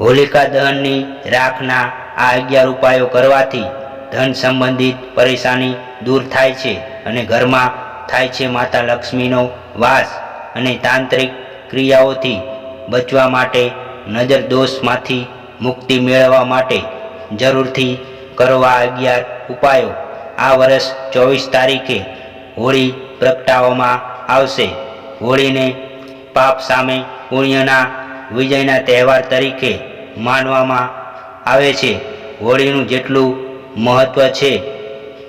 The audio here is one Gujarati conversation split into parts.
હોલિકા દહનની રાખના આ 11 ઉપાયો કરવાથી ધન સંબંધિત પરેશાની દૂર થાય છે અને ઘરમાં થાય છે માતા લક્ષ્મીનો વાસ. અને તાંત્રિક ક્રિયાઓથી બચવા માટે, નજર દોષમાંથી મુક્તિ મેળવવા માટે જરૂરથી કરવા 11 ઉપાયો. આ વર્ષ 24 તારીખે હોળી પ્રગટાવવામાં આવશે. હોળીને પાપ સામે પુણ્યના વિજયના તહેવાર તરીકે માનવામાં આવે છે. હોળીનું જેટલું મહત્વ છે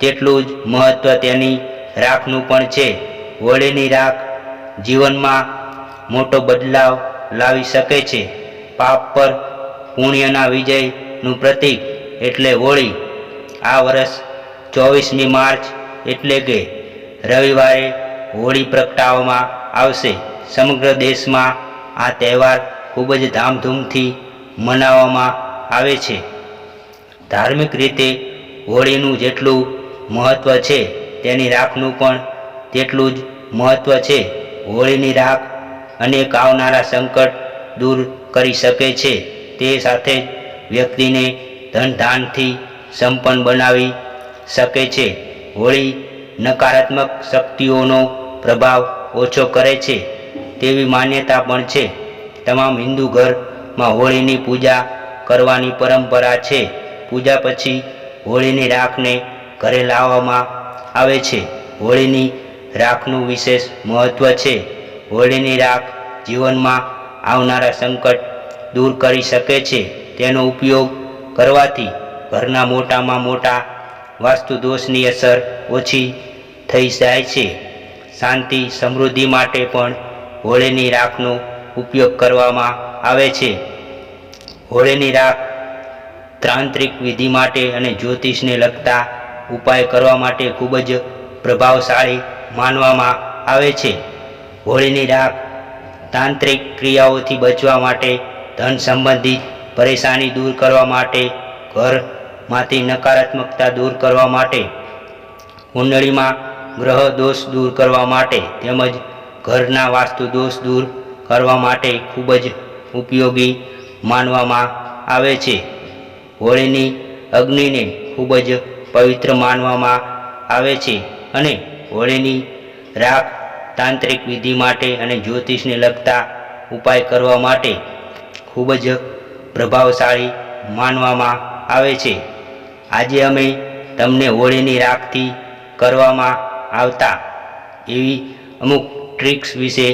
તેટલું જ મહત્વ તેની રાખનું પણ છે. હોળીની રાખ જીવનમાં મોટો બદલાવ લાવી શકે છે. પાપ પર પુણ્યના વિજયનું પ્રતીક એટલે હોળી. આ વર્ષ 24મી માર્ચ એટલે કે રવિવારે હોળી પ્રગટાવવામાં આવશે. સમગ્ર દેશમાં આ તહેવાર ખૂબ જ ધામધૂમથી મનાવવામાં આવે છે. ધાર્મિક રીતે હોળીનું જેટલું મહત્વ છે તેની રાખનું પણ તેટલું જ મહત્વ છે. હોળીની રાખ અનેક આવનારા સંકટ દૂર કરી શકે છે. તે સાથે જ વ્યક્તિને ધનધાનથી સંપન્ન બનાવી શકે છે. હોળી નકારાત્મક શક્તિઓનો પ્રભાવ ઓછો કરે છે તેવી માન્યતા પણ છે. તમામ હિન્દુ ઘરમાં હોળીની પૂજા કરવાની પરંપરા છે. પૂજા પછી હોળીની રાખને ઘરે લાવવામાં આવે છે. હોળીની રાખનું વિશેષ મહત્વ છે. હોળીની રાખ જીવનમાં આવનારા સંકટ દૂર કરી શકે છે. તેનો ઉપયોગ કરવાથી ઘરના મોટામાં મોટા વાસ્તુ દોષની અસર ઓછી થઈ જાય છે. શાંતિ સમૃદ્ધિ માટે પણ હોળીની રાખનો ઉપયોગ કરવામાં આવે છે. હોળીની રાખ તાંત્રિક વિધિ માટે અને જ્યોતિષને લગતા ઉપાય કરવા માટે ખૂબ જ પ્રભાવશાળી માનવામાં આવે છે. હોળીની રાખ તાંત્રિક ક્રિયાઓથી બચવા માટે, ધન સંબંધિત પરેશાની દૂર કરવા માટે, ઘરમાંથી નકારાત્મકતા દૂર કરવા માટે, કુંડળીમાં ગ્રહ દોષ દૂર કરવા માટે તેમજ ઘરના વાસ્તુ દોષ દૂર કરવા માટે ખૂબ જ ઉપયોગી માનવામાં આવે છે. હોળીની અગ્નિને ખૂબ જ પવિત્ર માનવામાં આવે છે અને હોળીની રાખ તાંત્રિક વિધિ માટે અને જ્યોતિષને લગતા ઉપાય કરવા માટે ખૂબ જ પ્રભાવશાળી માનવામાં આવે છે. આજે અમે તમને હોળીની રાખથી કરવામાં આવતા એવી અમુક ટ્રિક્સ વિશે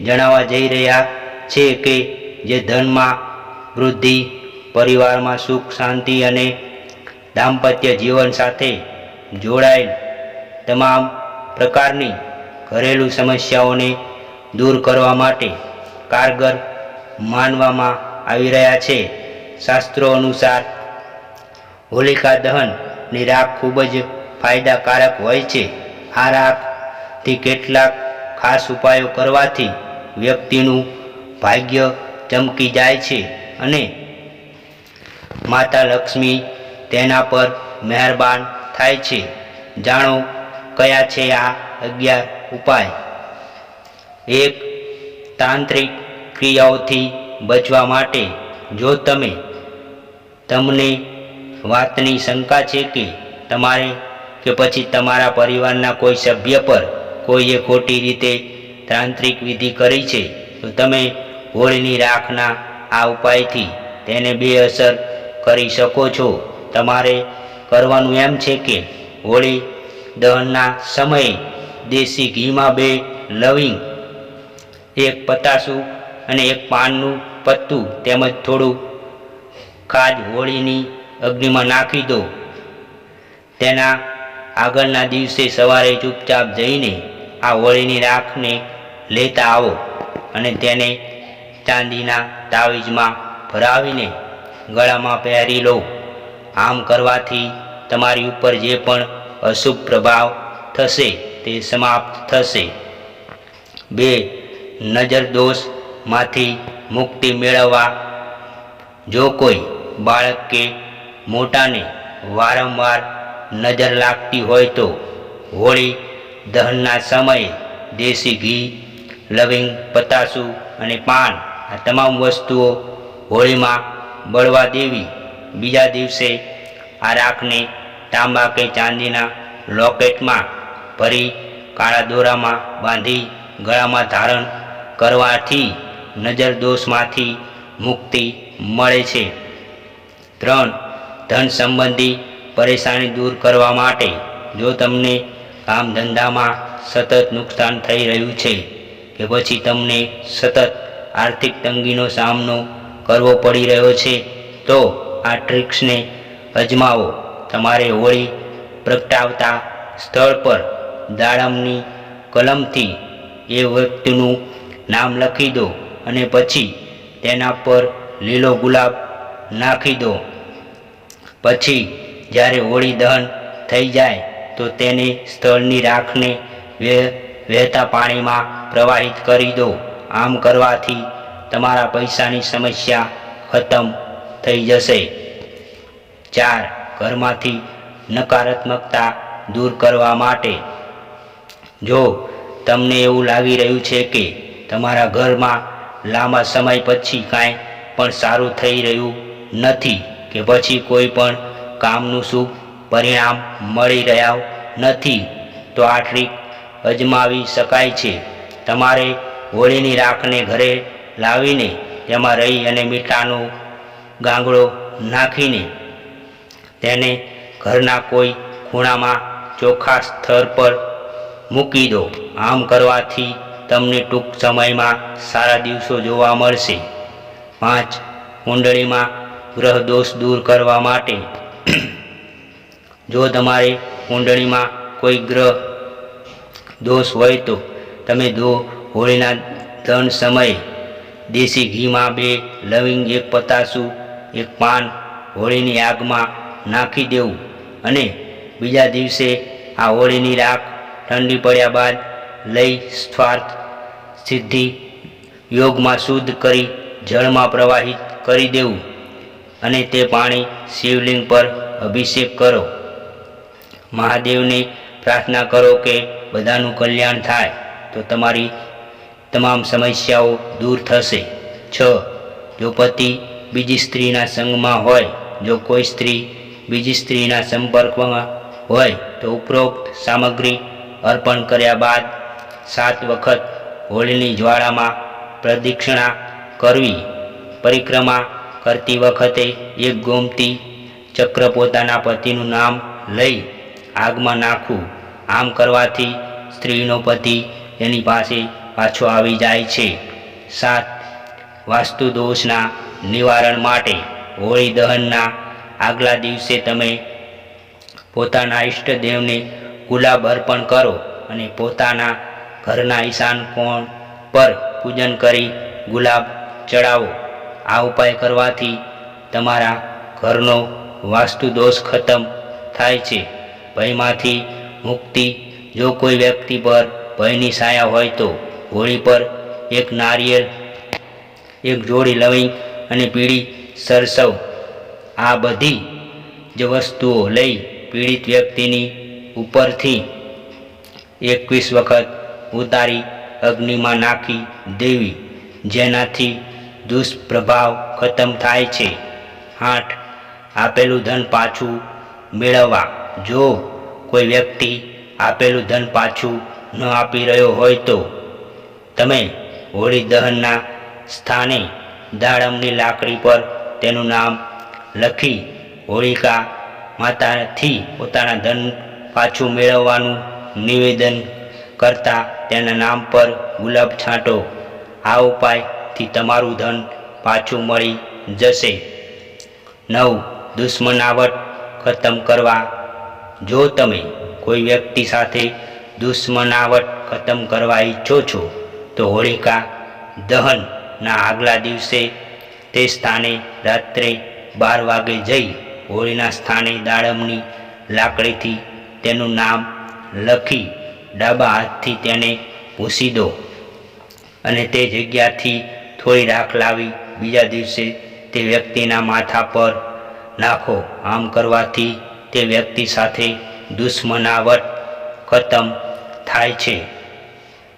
જણાવવા જઈ રહ્યા છે કે જે ધનમાં વૃદ્ધિ, પરિવારમાં સુખ શાંતિ અને દાંપત્ય જીવન સાથે જોડાયેલ તમામ પ્રકારની ઘરેલું સમસ્યાઓને દૂર કરવા માટે કારગર માનવામાં આવી રહ્યા છે. શાસ્ત્રો અનુસાર હોલિકા દહનની રાખ ખૂબ જ ફાયદાકારક હોય છે. આ રાખથી કેટલાક ખાસ ઉપાયો કરવાથી વ્યક્તિનું ભાગ્ય ચમકી જાય છે અને માતા લક્ષ્મી તેના પર મહેરબાન થાય છે. જાણો કયા છે આ 11 ઉપાય. 1. તાંત્રિક ક્રિયાઓથી બચવા માટે. જો તમને વાતની શંકા છે કે તમારે કે પછી તમારા પરિવારના કોઈ સભ્ય પર કોઈએ ખોટી રીતે તાંત્રિક વિધિ કરી છે તો તમે હોળીની રાખના આ ઉપાયથી તેને બેઅસર કરી શકો છો. તમારે કરવાનું એમ છે કે હોળી દહનના સમયે દેશી ઘીમાં 2 લવિંગ, 1 પતાસું અને 1 પાનનું પત્તું તેમજ થોડું ખાંડ હોળીની અગ્નિમાં નાખી દો. તેના આગળના દિવસે સવારે ચૂપચાપ જઈને આ હોળીની રાખને લેતા આવો અને તેને ચાંદીના તાવીજમાં ભરાવીને ગળામાં પહેરી લો. આમ કરવાથી તમારી ઉપર જે પણ અશુભ પ્રભાવ થશે તે સમાપ્ત થશે. 2. નજર દોષમાંથી મુક્તિ મેળવવા. જો કોઈ બાળક કે મોટાને વારંવાર નજર લાગતી હોય તો હોળી દહનના સમયે દેશી ઘી, લવિંગ, પતાસું અને પાન આ તમામ વસ્તુઓ હોળીમાં બળવા દેવી. બીજા દિવસે આ રાખને તાંબા કે ચાંદીના લોકેટમાં ભરી કાળા દોરામાં બાંધી ગળામાં ધારણ કરવાથી નજર દોષમાંથી મુક્તિ મળે છે. 3. ધન સંબંધી પરેશાની દૂર કરવા માટે. જો તમને કામ ધંધામાં સતત નુકસાન થઈ રહ્યું છે કે પછી તમને સતત આર્થિક તંગીનો સામનો કરવો પડી રહ્યો છે તો આ ટ્રિક્સને અજમાવો. તમારે હોળી પ્રગટાવતા સ્થળ પર દાડમની કલમથી એ વ્યક્તિનું નામ લખી દો અને પછી તેના પર લીલો ગુલાબ નાખી દો. પછી જ્યારે હોળી દહન થઈ જાય તો તેને સ્થળની રાખને વહેતા પાણીમાં પ્રવાહિત કરી દો. આમ કરવાથી તમારા પૈસાની સમસ્યા ખતમ થઈ જશે. 4. ઘરમાંથી નકારાત્મકતા દૂર કરવા માટે. જો તમને એવું લાગી રહ્યું છે કે તમારા ઘરમાં લાંબા સમય પછી કાંઈ પણ સારું થઈ રહ્યું નથી કે પછી કોઈ પણ કામનું શુભ પરિણામ મળી રહ્યા નથી તો આ ટ્રીક અજમાવી શકાય છે. તમારે હોળીની રાખને ઘરે લાવીને તેમાં રહી અને મીઠાનો ગાંગડો નાખીને તેને ઘરના કોઈ ખૂણામાં ચોખ્ખા સ્થળ પર મૂકી દો. આમ કરવાથી તમને ટૂંક સમયમાં સારા દિવસો જોવા મળશે. 5. કુંડળીમાં ગ્રહ દોષ દૂર કરવા માટે. જો તમારી કુંડળીમાં કોઈ ગ્રહ દોષ હોય તો તમે હોળીના દહન સમયે દેશી ઘીમાં 2 લવિંગ, 1 પતાસું, 1 પાન હોળીની આગમાં નાખી દેવું અને બીજા દિવસે આ હોળીની રાખ ઠંડી પડ્યા બાદ લઈ સ્વાર્થ સિદ્ધિ યોગમાં શુદ્ધ કરી જળમાં પ્રવાહિત કરી દેવું અને તે પાણી શિવલિંગ પર અભિષેક કરો. મહાદેવને પ્રાર્થના કરો કે બધાનું કલ્યાણ થાય તો તમારી તમામ સમસ્યાઓ દૂર થશે. 6. જો પતિ બીજી સ્ત્રીના સંગમાં હોય. જો કોઈ સ્ત્રી બીજી સ્ત્રીના સંપર્કમાં હોય તો ઉપરોક્ત સામગ્રી અર્પણ કર્યા બાદ 7 વખત હોળીની જ્વાળામાં પ્રદક્ષિણા કરવી. પરિક્રમા કરતી વખતે 1 ગોમતી ચક્ર પોતાના પતિનું નામ લઈ આગમાં નાખવું. આમ કરવાથી સ્ત્રીનો પતિ એની પાસે પાછો આવી જાય છે. 7. વાસ્તુ દોષના નિવારણ માટે. હોળી દહનના આગલા દિવસે તમે પોતાના ઈષ્ટદેવને ગુલાબ અર્પણ કરો અને પોતાના ઘરના ઈશાન કોણ પર પૂજન કરી ગુલાબ ચડાવો. આ ઉપાય કરવાથી તમારા ઘરનો વાસ્તુ દોષ ખતમ થાય છે. ભયમાંથી મુક્તિ. જો કોઈ વ્યક્તિ પર ભયની છાયા હોય તો હોળી પર 1 નારિયેળ, 1 જોડી લવિંગ અને પીળી સરસવ આ બધી જ વસ્તુઓ લઈ પીડિત વ્યક્તિની ઉપરથી 21 વખત ઉતારી અગ્નિમાં નાખી દેવી, જેનાથી દુષ્પ્રભાવ ખતમ થાય છે. 8. આપેલું ધન પાછું મેળવવા. જો કોઈ વ્યક્તિ આપેલું ધન પાછું ન આપી રહ્યો હોય તો તમે હોળી દહનના સ્થાને દાડમની લાકડી પર તેનું નામ લખી હોળિકા માતાથી પોતાના ધન પાછું મેળવવાનું નિવેદન કરતા તેના નામ પર ગુલાબ છાંટો. આ ઉપાયથી તમારું ધન પાછું મળી જશે. 9. દુશ્મનાવટ ખતમ કરવા. જો તમે કોઈ વ્યક્તિ સાથે દુશ્મનાવટ ખતમ કરવા ઈચ્છો છો તો હોળિકા દહનના આગલા દિવસે તે સ્થાને રાત્રે 12 વાગે જઈ હોળીના સ્થાને દાડમની લાકડીથી તેનું નામ લખી ડાબા હાથથી તેને ભૂંસી દો અને તે જગ્યાથી થોડી રાખ લાવી બીજા દિવસે તે વ્યક્તિના માથા પર નાખો. આમ કરવાથી તે વ્યક્તિ સાથે દુશ્મનાવટ ખતમ થાય છે.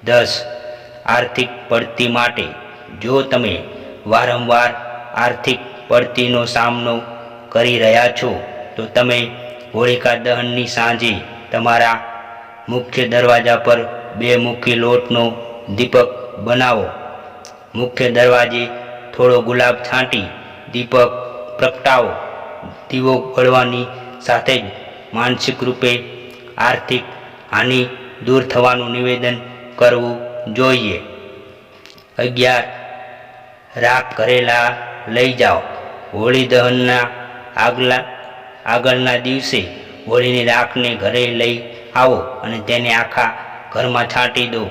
10. આર્થિક પડતી માટે. જો તમે વારંવાર આર્થિક પડતીનો સામનો કરી રહ્યા છો તો તમે હોળિકા દહનની સાંજે તમારા મુખ્ય દરવાજા પર 2 મુઠ્ઠી લોટનો દીપક બનાવો. મુખ્ય દરવાજે થોડો ગુલાબ છાંટી દીપક પ્રગટાવો. દીવો બળવાની સાથે જ માનસિક રૂપે આર્થિક હાનિ દૂર થવાનું નિવેદન કરવું જોઈએ. 11. રાખ ઘરેલા લઈ જાઓ. હોળી દહનના આગળના દિવસે હોળીની રાખને ઘરે લઈ આવો અને તેને આખા ઘરમાં છાંટી દો.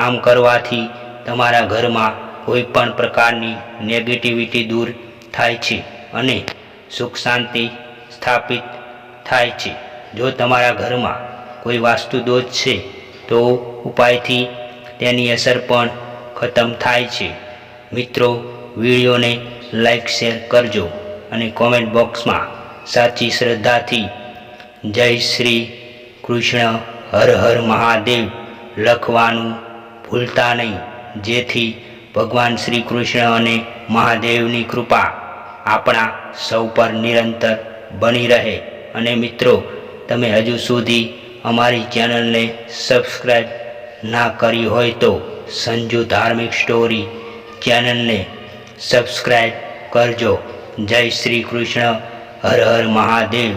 આમ કરવાથી તમારા ઘરમાં કોઈ પણ પ્રકારની નેગેટિવિટી દૂર થાય છે અને સુખ શાંતિ સ્થાપિત થાય છે. જો તમારા ઘરમાં કોઈ વાસ્તુ દોષ છે તો ઉપાયથી તેની અસર પણ ખતમ થાય છે. મિત્રો, વિડીયોને લાઈક શેર કરજો અને કોમેન્ટ બોક્સમાં સાચી શ્રદ્ધાથી જય શ્રી કૃષ્ણ હર હર મહાદેવ લખવાનું ભૂલતા નહીં, જેથી ભગવાન શ્રી કૃષ્ણ અને મહાદેવની કૃપા આપણા સૌ પર નિરંતર બની રહે. અને મિત્રો, તમે હજુ સુધી અમારી ચેનલને સબસ્ક્રાઈબ ના કરી હોય તો સંજુ ધાર્મિક સ્ટોરી ચેનલને સબસ્ક્રાઈબ કરજો. જય શ્રી કૃષ્ણ હર હર મહાદેવ.